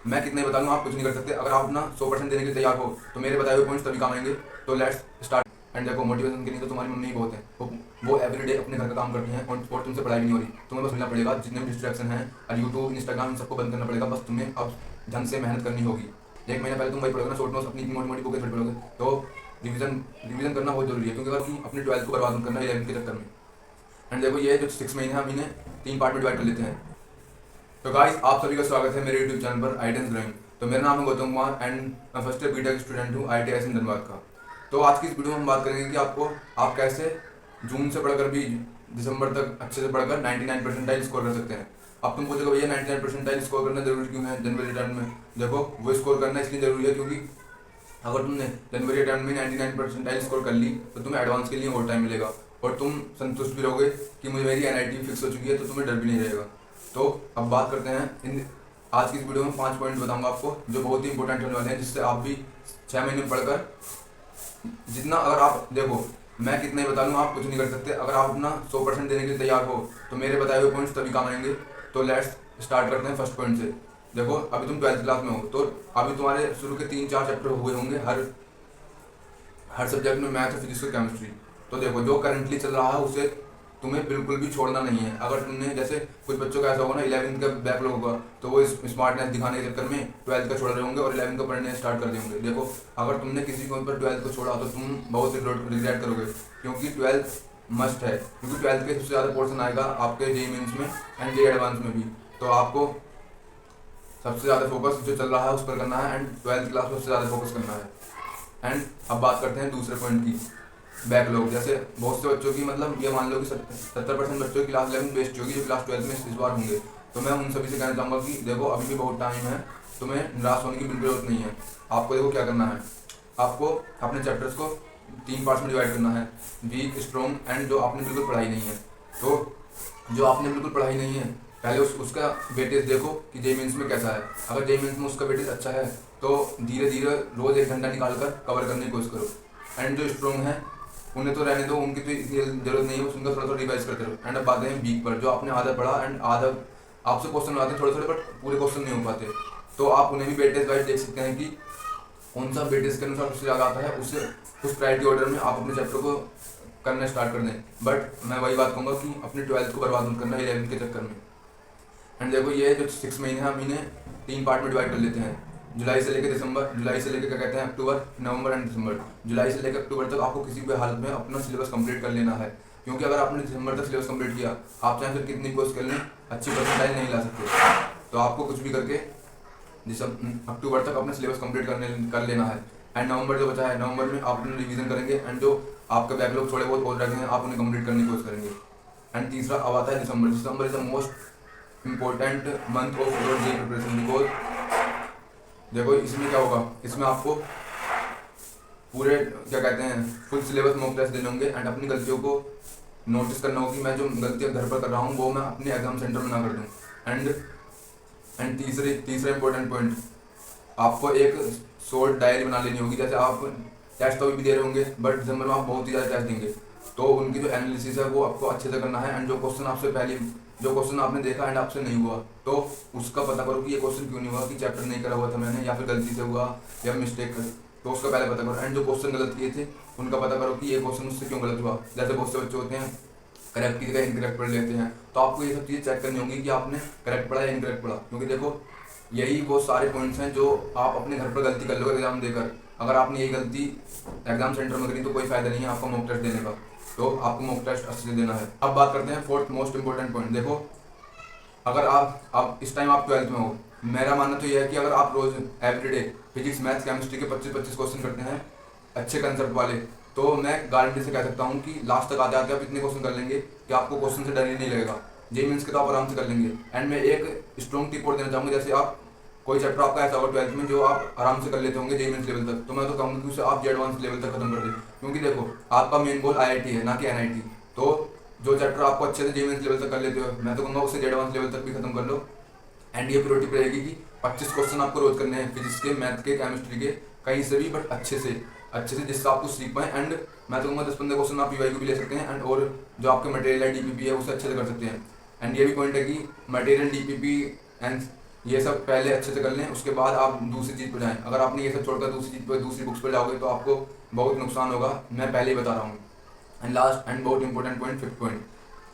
मैं कितना ही बता दूँ आप कुछ नहीं कर सकते। अगर आप ना 100% देने के लिए तैयार हो तो मेरे बताए हुए पॉइंट्स तभी काम आएंगे। तो लेट्स स्टार्ट। एंड देखो, मोटिवेशन के लिए तो तुम्हारी मम्मी ही बहुत है। वो एवरीडे अपने घर का काम करती हैं और तुमसे पढ़ाई भी नहीं हो रही। तुम्हें बस मिलना पड़ेगा जितने भी डिस्ट्रैक्शन हैं और यूट्यूब इंस्टाग्राम इन सबको बंद करना पड़ेगा। बस तुम्हें अब ढंग से मेहनत करनी होगी। 1 महीना पहले तुम वही पढ़ोगे ना, शॉर्ट नोट्स अपनी मोटी मोटी बुकें पढ़ोगे। तो रिवीजन रिवीजन करना बहुत जरूरी है, क्योंकि अगर तुम अपनी 12th को बर्बाद मत करना 11th के चक्कर में। एंड देखो, ये जो 6 महीने हैं हम इन्हें 3 पार्ट में डिवाइड कर लेते हैं। तो गाइस, आप सभी का स्वागत है मेरे यूट्यूब चैनल पर आइडेंस ड्राइंग। तो मेरा नाम है गौतम कुमार एंड मैं फर्स्ट ईयर बीटेक स्टूडेंट हूँ IIT धनबाद का। तो आज की इस वीडियो में हम बात करेंगे कि आप कैसे जून से पढ़कर भी दिसंबर तक अच्छे से पढ़कर 99 परसेंटाइल स्कोर कर सकते हैं। अब तुम पूछोगे भैया 99 परसेंटाइल स्कोर करना जरूरी क्यों है जनवरी रिटर्न में? देखो, वो स्कोर करना इसलिए जरूरी है क्योंकि अगर तुमने जनवरी रिटर्न में 99 परसेंटाइल स्कोर कर ली तो तुम्हें एडवांस के लिए और टाइम मिलेगा और तुम संतुष्ट भी रहोगे कि मुझे मेरी NIT फिक्स हो चुकी है, तो तुम्हें डर भी नहीं रहेगा। तो अब बात करते हैं आज की इस वीडियो में 5 पॉइंट बताऊंगा आपको जो बहुत ही इंपॉर्टेंट होने वाले हैं, जिससे आप भी 6 महीने में पढ़कर जितना, अगर आप देखो, मैं कितना ही बता दूँ आप कुछ नहीं कर सकते। अगर आप अपना 100% देने के लिए तैयार हो तो मेरे बताए हुए पॉइंट्स तभी काम आएंगे। तो लेट्स स्टार्ट करते हैं फर्स्ट पॉइंट से। देखो, अभी तुम 12th क्लास में हो तो अभी तुम्हारे शुरू के 3-4 चैप्टर हुए होंगे हर सब्जेक्ट में, मैथ, फिजिक्स और केमिस्ट्री। तो देखो, जो करंटली चल रहा है उसे तुम्हें बिल्कुल भी छोड़ना नहीं है। अगर तुमने, जैसे कुछ बच्चों का ऐसा होगा ना 11th का बैकलॉग होगा तो वो स्मार्टनेस दिखाने के चक्कर में 12th का छोड़ रहे होंगे और 11th का पढ़ने स्टार्ट कर देंगे। देखो, अगर तुमने किसी पॉइंट पर 12th को छोड़ा तो तुम बहुत रिग्रेट करोगे, क्योंकि 12th मस्ट है। क्योंकि 12th के सबसे ज़्यादा पोर्शन आएगा आपके JEE मेंस में एंड JEE एडवांस में भी। तो आपको सबसे ज़्यादा फोकस जो चल रहा है उस पर करना है एंड 12th क्लास पर सबसे ज़्यादा फोकस करना है। एंड अब बात करते हैं दूसरे पॉइंट की, बैकलॉग। जैसे बहुत से बच्चों की, मतलब ये मान लो कि 70% बच्चों की क्लास 11 बेस्ट होगी जो क्लास 12 में इस बार होंगे। तो मैं उन सभी से कहना चाहूँगा कि देखो, अभी भी बहुत टाइम है, तुम्हें निराश होने की बिल्कुल जरूरत नहीं है। आपको देखो क्या करना है, आपको अपने चैप्टर्स को 3 पार्ट्स में डिवाइड करना है, वीक, स्ट्रॉन्ग एंड जो आपने बिल्कुल पढ़ाई नहीं है। तो जो आपने बिल्कुल पढ़ाई नहीं है पहले उसका वेटेज देखो कि JEE मेंस में कैसा है। अगर JEE मेंस में उसका वेटेज अच्छा है तो धीरे धीरे रोज 1 घंटा निकाल कर कवर करने की कोशिश करो। एंड जो स्ट्रॉन्ग है उन्हें तो रहने दो, उनकी तो इतनी जरूरत नहीं है, बस उनका थोड़ा थोड़ा रिवाइज करते रहो। एंड अब बातें हैं वीक पर, जो आपने आधा पढ़ा एंड आधा आपसे क्वेश्चन आते हैं थोड़े थोड़े, बट पूरे क्वेश्चन नहीं हो पाते। तो आप उन्हें भी वेटेज वाइज देख सकते हैं कि कौन सा वेटेज के अनुसार सबसे ज़्यादा आता है, उससे उस प्रायोरिटी ऑर्डर में आप अपने चैप्टर को करना स्टार्ट कर दें। बट मैं वही बात कहूँगा कि अपनी 12th को बर्बाद मत करना 11th के चक्कर में। एंड देखो, ये जो 6 महीने हैं हम इन्हें 3 पार्ट में डिवाइड कर लेते हैं। जुलाई से लेकर दिसंबर, जुलाई से लेकर क्या कहते हैं अक्टूबर, नवंबर एंड दिसंबर। जुलाई से लेकर अक्टूबर तक आपको किसी भी हालत में अपना सिलेबस कंप्लीट कर लेना है, क्योंकि अगर आपने दिसंबर तक सिलेबस कंप्लीट किया, आप चाहे फिर कितनी कोशिश कर लें अच्छी परसेंटाइल नहीं ला सकते। तो आपको कुछ भी करके अक्टूबर तक अपना सिलेबस कंप्लीट कर लेना है। एंड नवंबर जो बचा है, नवंबर में आप अपने रिवीजन करेंगे एंड जो आपके बैकलॉग थोड़े बहुत और रखे हैं आप उन्हें कंप्लीट करने की कोशिश करेंगे। एंड तीसरा अब आता है दिसंबर। December is the most important month of your JEE preparation, because देखो इसमें क्या होगा, इसमें आपको पूरे क्या कहते हैं फुल सिलेबस मॉक टेस्ट देने होंगे एंड अपनी गलतियों को नोटिस करना होगी। मैं जो गलतियाँ घर पर कर रहा हूँ वो मैं अपने एग्जाम सेंटर में ना कर दूँ। एंड तीसरा इंपॉर्टेंट पॉइंट, आपको एक शॉर्ट डायरी बना लेनी होगी। जैसे आप टेस्ट तो भी दे रहे होंगे बट दिसंबर में आप बहुत ही ज़्यादा टेस्ट देंगे, तो उनकी जो एनालिसिस है वो आपको अच्छे से करना है। एंड जो क्वेश्चन आपसे पहले, जो क्वेश्चन आपने देखा एंड आपसे नहीं हुआ, तो उसका पता करो कि ये क्वेश्चन क्यों नहीं हुआ, कि चैप्टर नहीं करा हुआ था मैंने, या फिर गलती से हुआ या मिस्टेक कर, तो उसका पहले पता करो। एंड जो क्वेश्चन गलत किए थे उनका पता करो कि ये क्वेश्चन उससे क्यों गलत हुआ। जैसे बहुत से बच्चे होते हैं करेक्ट की जगह इनकरेक्ट पढ़ लेते हैं, तो आपको ये सब चीज़ें चेक करनी होंगी कि आपने करेक्ट पढ़ा या इनकरेक्ट पढ़ा। क्योंकि देखो, यही वो सारे पॉइंट्स हैं जो आप अपने घर पर गलती कर लोगे एग्जाम देकर। अगर आपने यही गलती एग्जाम सेंटर में करी तो कोई फायदा नहीं है आपका मॉक टेस्ट देने का। तो आपको मॉक टेस्ट अच्छे से देना है। अब बात करते हैं फोर्थ मोस्ट इंपॉर्टेंट पॉइंट। देखो, अगर आप इस टाइम आप 12th में हो, मेरा मानना तो यह है कि अगर आप रोज एवरीडे फिजिक्स, मैथ, केमिस्ट्री के 25-25 क्वेश्चन करते हैं अच्छे कंसेप्ट वाले, तो मैं गारंटी से कह सकता हूँ कि लास्ट तक आते आते आप इतने क्वेश्चन कर लेंगे कि आपको क्वेश्चन से डर ही नहीं लगेगा। JEE मेंस के तो आप आराम से कर लेंगे। एंड मैं एक स्ट्रॉन्ग टिप और देना चाहूँगा, जैसे आप कोई चैप्टर आपका ऐसा होगा 12th में जो आप आराम से कर लेते होंगे JEE मेंस लेवल तक, तो मैं तो कहूँगा कि उसे आप एडवांस लेवल तक खत्म कर दें। क्योंकि देखो, आपका मेन गोल IIT है ना कि NIT। तो जो चैप्टर आपको अच्छे से JEE मेंस लेवल तक कर लेते हो, मैं तो कहूँगा उसे एडवांस लेवल तक भी खत्म कर लो। एंड ये प्रायोरिटी रहेगी कि 25 क्वेश्चन आपको रोज करने हैं, फिजिक्स के, मैथ के, केमिस्ट्री के, कहीं से भी, बट अच्छे से जिससे आप कुछ सीख पाएँ। एंड मैं तो कहूँगा 10-15 क्वेश्चन आप PYQ भी ले सकते हैं। एंड और जो आपके मटेरियल है DPP है उसे अच्छे से कर सकते हैं। एंड ये भी पॉइंट है कि मटेरियल DPP एंड ये सब पहले अच्छे से कर लें, उसके बाद आप दूसरी चीज़ पर जाएं। अगर आपने ये सब छोड़कर दूसरी चीज़ पर, दूसरी बुक्स पर जाओगे तो आपको बहुत नुकसान होगा, मैं पहले ही बता रहा हूँ। एंड लास्ट एंड बहुत important point, fifth point,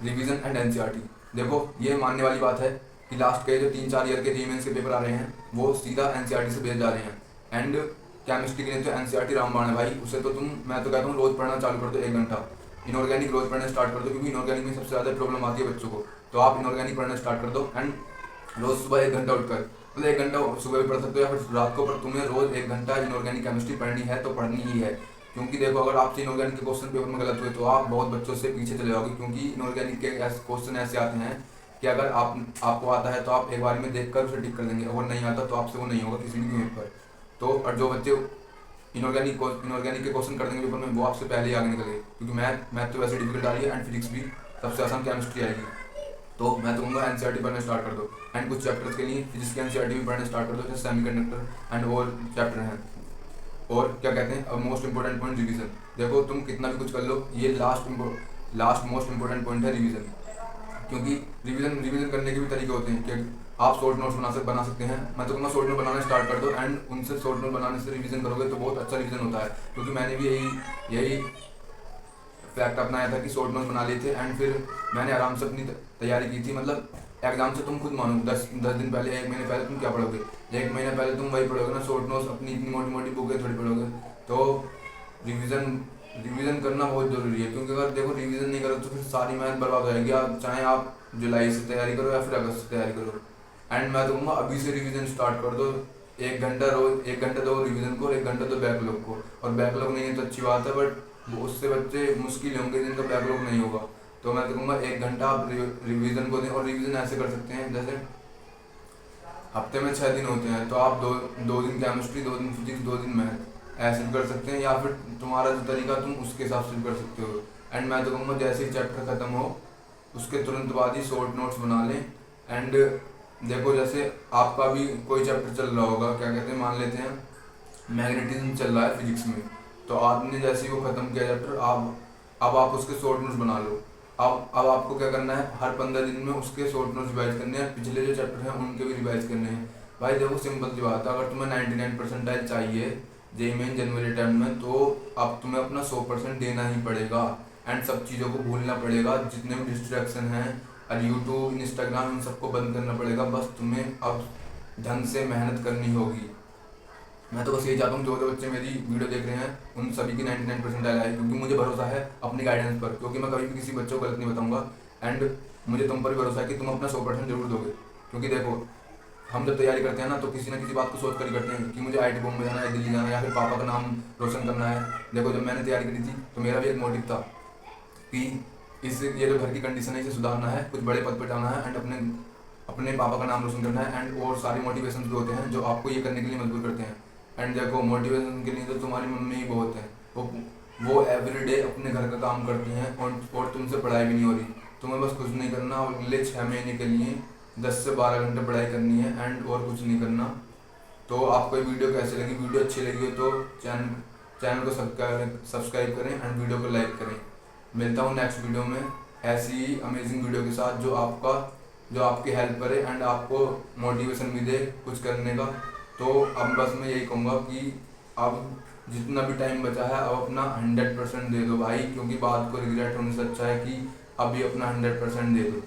revision and NCERT. देखो ये मानने वाली बात है कि लास्ट के जो 3-4 ईयर के जीएमएनस के पेपर आ रहे हैं वो सीधा एनसीईआरटी से भेज जा रहे हैं। एंड केमिस्ट्री के लिए तो एनसीईआरटी रामबाण है भाई, उसे तो मैं तो कहता हूँ रोज पढ़ना चालू कर दो 1 घंटा। इनऑर्गेनिक रोज पढ़ना स्टार्ट कर दो, क्योंकि इनऑर्गेनिक में सबसे ज़्यादा प्रॉब्लम आती है बच्चों को। तो आप इनऑर्गेनिक पढ़ना स्टार्ट कर दो एंड रोज सुबह 1 घंटा उठकर, मतलब 1 घंटा सुबह भी पढ़ सकते हो या फिर रात को, पर तुम्हें रोज 1 घंटा इनऑर्गेनिक केमिस्ट्री पढ़नी है तो पढ़नी ही है। क्योंकि देखो अगर आपसे इनऑर्गेनिक के क्वेश्चन पेपर में गलत हुए तो आप बहुत बच्चों से पीछे चले जाओगे, क्योंकि इनऑर्गेनिक के क्वेश्चन ऐसे आते हैं कि अगर आपको आता है तो आप एक बार में देखकर उसे टिक कर देंगे, अगर नहीं आता तो आपसे वो नहीं होगा किसी भी पेपर। तो और जो बच्चे इनऑर्गेनिक के क्वेश्चन कर देंगे पेपर में, वो आपसे पहले ही आगे निकल गए, क्योंकि मैथ तो वैसे डिफिकल्ट आ रही है एंड फिजिक्स भी सबसे आसान केमिस्ट्री आएगी। तो मैं तो कहूँगा एनसीईआरटी पढ़ना स्टार्ट कर दो। एंड कुछ चैप्टर्स के लिए फिजिक्स की एनसीईआरटी भी पढ़ना स्टार्ट कर दो, जैसे सेमीकंडक्टर एंड और चैप्टर हैं। और क्या कहते हैं, अब मोस्ट इंपॉर्टेंट पॉइंट रिवीजन। देखो तुम कितना भी कुछ कर लो, ये लास्ट मोस्ट इंपॉर्टेंट पॉइंट है रिवीजन। क्योंकि रिवीजन करने के भी तरीके होते हैं कि आप शॉर्ट नोट्स बना सकते हैं। मैं तो कहूँगा शॉर्ट नोट बनाना स्टार्ट कर दो एंड उनसे शॉर्ट नोट बनाने से रिवीजन करोगे तो बहुत अच्छा रिवीजन होता है। क्योंकि मैंने भी यही फैक्ट अपनाया था कि शॉर्ट नोट्स बना लिए थे एंड फिर मैंने आराम से अपनी तैयारी की थी। मतलब एग्जाम से तुम खुद मानो 10 दिन पहले, 1 महीने पहले तुम क्या पढ़ोगे, 1 महीने पहले तुम वही पढ़ोगे ना, शॉर्ट नोट्स अपनी इतनी मोटी मोटी बुकें थोड़ी पढ़ोगे। तो रिवीजन करना बहुत ज़रूरी है, क्योंकि अगर देखो रिवीजन नहीं करो तो फिर सारी मेहनत बर्बाद हो जाएगी। आप चाहे आप जुलाई से तैयारी करो या फिर अगस्त से तैयारी करो। एंड मैं तो कहूँगा अभी से रिवीजन स्टार्ट कर दो, 1 घंटा रोज, 1 घंटा दो रिवीजन को और 1 घंटा दो बैकलॉग को। और बैकलॉग नहीं है तो अच्छी बात है, बट उससे बच्चे मुश्किल होंगे जिनका बैकलॉग नहीं होगा। तो मैं तो कहूँगा 1 घंटा आप रिवीजन को दें। और रिवीजन ऐसे कर सकते हैं, जैसे हफ्ते में 6 दिन होते हैं तो आप दो दिन केमिस्ट्री, 2 दिन फिजिक्स, 2 दिन मैथ, ऐसे भी कर सकते हैं, या फिर तुम्हारा जो तरीका तुम उसके हिसाब से भी कर सकते हो। एंड मैं तो कहूँगा जैसे ही चैप्टर ख़त्म हो उसके तुरंत बाद ही शॉर्ट नोट्स बना लें। एंड देखो जैसे आपका भी कोई चैप्टर चल रहा होगा, क्या कहते हैं, मान लेते हैं मैग्नेटिज्म चल रहा है फिजिक्स में, तो आपने जैसे ही वो ख़त्म किया चैप्टर, अब आप उसके शॉर्ट नोट्स बना लो। अब आपको क्या करना है, हर 15 दिन में उसके शॉर्ट नोट्स रिवाइज करने हैं, पिछले जो चैप्टर हैं उनके भी रिवाइज करने हैं। भाई देखो सिंपल सी बात है, अगर तुम्हें 99 परसेंटाइल चाहिए जेईई मेन जनवरी टाइम में, तो अब तुम्हें अपना 100% देना ही पड़ेगा। एंड सब चीज़ों को भूलना पड़ेगा, जितने भी डिस्ट्रैक्शन हैं और यूट्यूब, इंस्टाग्राम, इन सबको बंद करना पड़ेगा। बस तुम्हें अब ढंग से मेहनत करनी होगी। मैं तो बस यही चाहता हूँ जो बच्चे मेरी वीडियो देख रहे हैं उन सभी की 99 परसेंटाइल आए, क्योंकि मुझे भरोसा है अपनी गाइडेंस पर, क्योंकि मैं कभी भी किसी बच्चे को गलत नहीं बताऊंगा। एंड मुझे तुम पर भी भरोसा है कि तुम अपना 100% जरूर दोगे। क्योंकि देखो हम जब तैयारी करते हैं ना, तो किसी ना किसी बात को सोच कर ही करते हैं कि मुझे आईटी बॉम्बे जाना है, दिल्ली जाना है, या फिर पापा का नाम रोशन करना है। देखो जब मैंने तैयारी करी थी तो मेरा भी एक मोटिव था कि ये जो घर की कंडीशन है इसे सुधारना है, कुछ बड़े पद पर जाना है एंड अपने पापा का नाम रोशन करना है। एंड और सारे मोटिवेशन भी होते हैं जो आपको ये करने के लिए मजबूर करते हैं। एंड देखो मोटिवेशन के लिए तो तुम्हारी मम्मी ही बहुत है, वो एवरीडे अपने घर का काम करती हैं और तुमसे पढ़ाई भी नहीं हो रही। तुम्हें बस कुछ नहीं करना और अगले 6 महीने के लिए 10 से 12 घंटे पढ़ाई करनी है एंड और कुछ नहीं करना। तो आपको ये वीडियो कैसे लगी, वीडियो अच्छी लगी हो तो चैनल को सब्सक्राइब करें एंड वीडियो को लाइक करें। मिलता हूँ नेक्स्ट वीडियो में ऐसी ही अमेजिंग वीडियो के साथ जो आपकी हेल्प करे एंड आपको मोटिवेशन भी दे कुछ करने का। तो अब बस मैं यही कहूँगा कि अब जितना भी टाइम बचा है अब अपना 100% दे दो भाई, क्योंकि बात को रिग्रेट होने से अच्छा है कि अभी अपना 100% दे दो।